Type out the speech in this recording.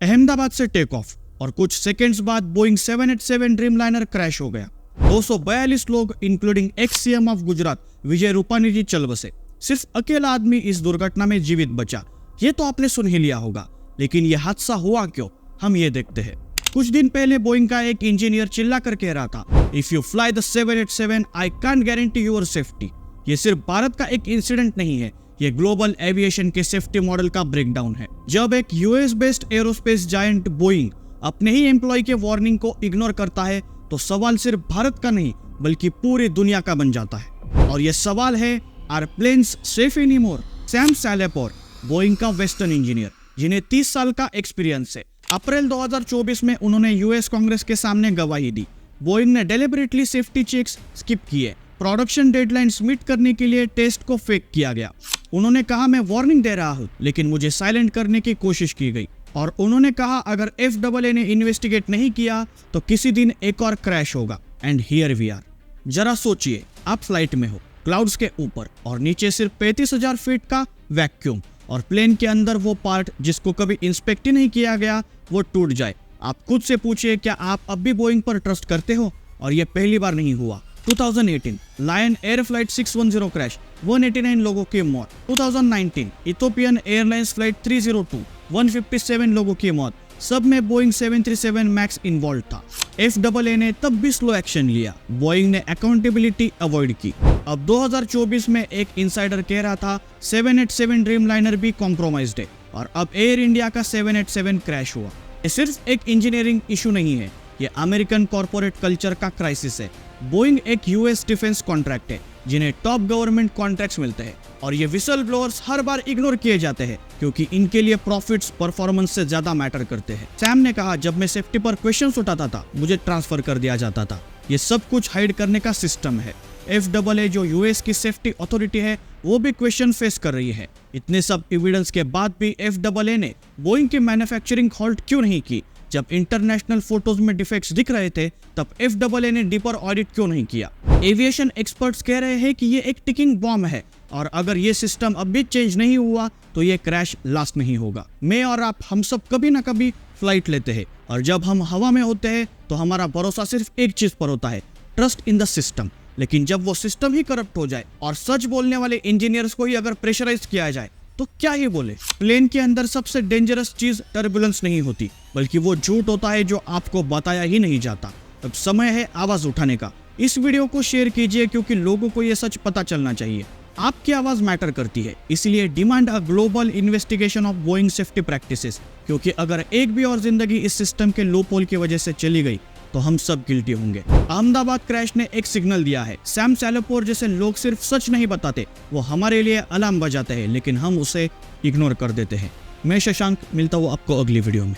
अहमदाबाद से take off और कुछ सेकंड्स बाद बोइंग 787 ड्रीमलाइनर क्रैश हो गया। 242 लोग including ex CM of Gujarat Vijay Rupani ji चल बसे। सिर्फ अकेला आदमी इस दुर्घटना में जीवित बचा। ये तो आपने सुन ही लिया होगा, लेकिन यह हादसा हुआ क्यों, हम ये देखते हैं। कुछ दिन पहले बोइंग का एक इंजीनियर चिल्ला कर कह रहा था, if you fly the 787 I can't guarantee your safety. ये सिर्फ भारत का एक इंसिडेंट नहीं है, ये ग्लोबल एविएशन के सेफ्टी मॉडल का ब्रेकडाउन है। जब एक US based aerospace giant Boeing अपने ही एम्प्लॉय के वार्निंग को इग्नोर करता है तो सवाल सिर्फ भारत का नहीं बल्कि पूरी दुनिया का बन जाता है। और यह सवाल है, are planes safe anymore? Sam Salehpour, Boeing का वेस्टर्न इंजीनियर जिन्हें 30 साल का एक्सपीरियंस है, अप्रैल 2024 में उन्होंने यूएस कांग्रेस के सामने गवाही दी। बोइंग ने डेलिबरेटली सेफ्टी चेक्स स्किप किए, प्रोडक्शन डेडलाइंस मीट करने के लिए टेस्ट को फेक किया गया। उन्होंने कहा, मैं वार्निंग दे रहा हूं लेकिन मुझे साइलेंट करने की कोशिश की गई। और उन्होंने कहा, अगर FAA ने इन्वेस्टिगेट नहीं किया तो किसी दिन एक और क्रैश होगा। And here we are. जरा सोचिए, आप फ्लाइट में हो, क्लाउड्स के ऊपर, और नीचे सिर्फ 35,000 फीट का वैक्यूम, और प्लेन के अंदर वो पार्ट जिसको कभी इंस्पेक्ट ही नहीं किया गया वो टूट जाए। आप खुद से पूछिए, क्या आप अब भी बोइंग पर ट्रस्ट करते हो? और ये पहली बार नहीं हुआ। 2018 लायन एयर फ्लाइट 610 क्रैश, 189 लोगों की मौत। 2019 इथोपियन एयरलाइंस फ्लाइट 302, 157 लोगों की मौत। सब में बोइंग 737 मैक्स इन्वॉल्व था। FAA ने तब भी स्लो एक्शन लिया। बोइंग ने अकाउंटेबिलिटी अवॉइड की। अब 2024 में एक इनसाइडर कह रहा था 787 ड्रीमलाइनर भी कॉम्प्रोमाइज्ड है, और अब एयर इंडिया का 787 क्रैश हुआ। ये सिर्फ एक इंजीनियरिंग इशू नहीं है, ये अमेरिकन कॉर्पोरेट कल्चर का क्राइसिस है। बोइंग एक यूएस डिफेंस कॉन्ट्रैक्ट है जिन्हें टॉप गवर्नमेंट कॉन्ट्रैक्ट्स मिलते हैं, और ये विसल ब्लोअर्स हर बार इग्नोर किए जाते हैं क्योंकि इनके लिए प्रॉफिट्स परफॉर्मेंस से ज्यादा मैटर करते हैं। सैम ने कहा, जब मैं सेफ्टी पर क्वेश्चंस उठाता था मुझे ट्रांसफर कर दिया जाता था। ये सब कुछ हाइड करने का सिस्टम है। FAA जो यूएस की सेफ्टी अथॉरिटी है वो भी क्वेश्चन फेस कर रही है। इतने सब एविडेंस के बाद भी FAA ने बोइंग की मैन्युफैक्चरिंग हॉल्ट क्यों नहीं की? जब इंटरनेशनल फोटोज में डिफेक्ट्स दिख रहे थे तब FAA ने डीपर ऑडिट क्यों नहीं किया? एविएशन एक्सपर्ट्स कह रहे हैं कि ये एक टिकिंग बॉम्ब है, और अगर ये सिस्टम अब भी चेंज नहीं हुआ तो ये क्रैश लास्ट नहीं होगा। मैं और आप, हम सब कभी ना कभी फ्लाइट लेते हैं, और जब हम हवा में होते हैं तो हमारा भरोसा सिर्फ एक चीज पर होता है, ट्रस्ट इन द सिस्टम। लेकिन जब वो सिस्टम ही करप्ट हो जाए और सच बोलने वाले इंजीनियर्स को ही अगर प्रेशराइज किया जाए तो क्या ही बोले। प्लेन के अंदर सबसे डेंजरस चीज टर्बुलेंस नहीं होती, बल्कि वो झूठ होता है जो आपको बताया ही नहीं जाता। अब समय है आवाज उठाने का। इस वीडियो को शेयर कीजिए क्योंकि लोगों को ये सच पता चलना चाहिए। आपकी आवाज मैटर करती है, इसलिए demand a global investigation of Boeing safety practices, क्योंकि अगर एक भी और जिंदगी इस सिस्टम के लूप होल की वजह से चली गई तो हम सब गिल्टी होंगे। अहमदाबाद क्रैश ने एक सिग्नल दिया है। सैम सैलेपोर जैसे लोग सिर्फ सच नहीं बताते, वो हमारे लिए अलार्म बजाते हैं, लेकिन हम उसे इग्नोर कर देते हैं। मैं शशांक, मिलता हूँ आपको अगली वीडियो में।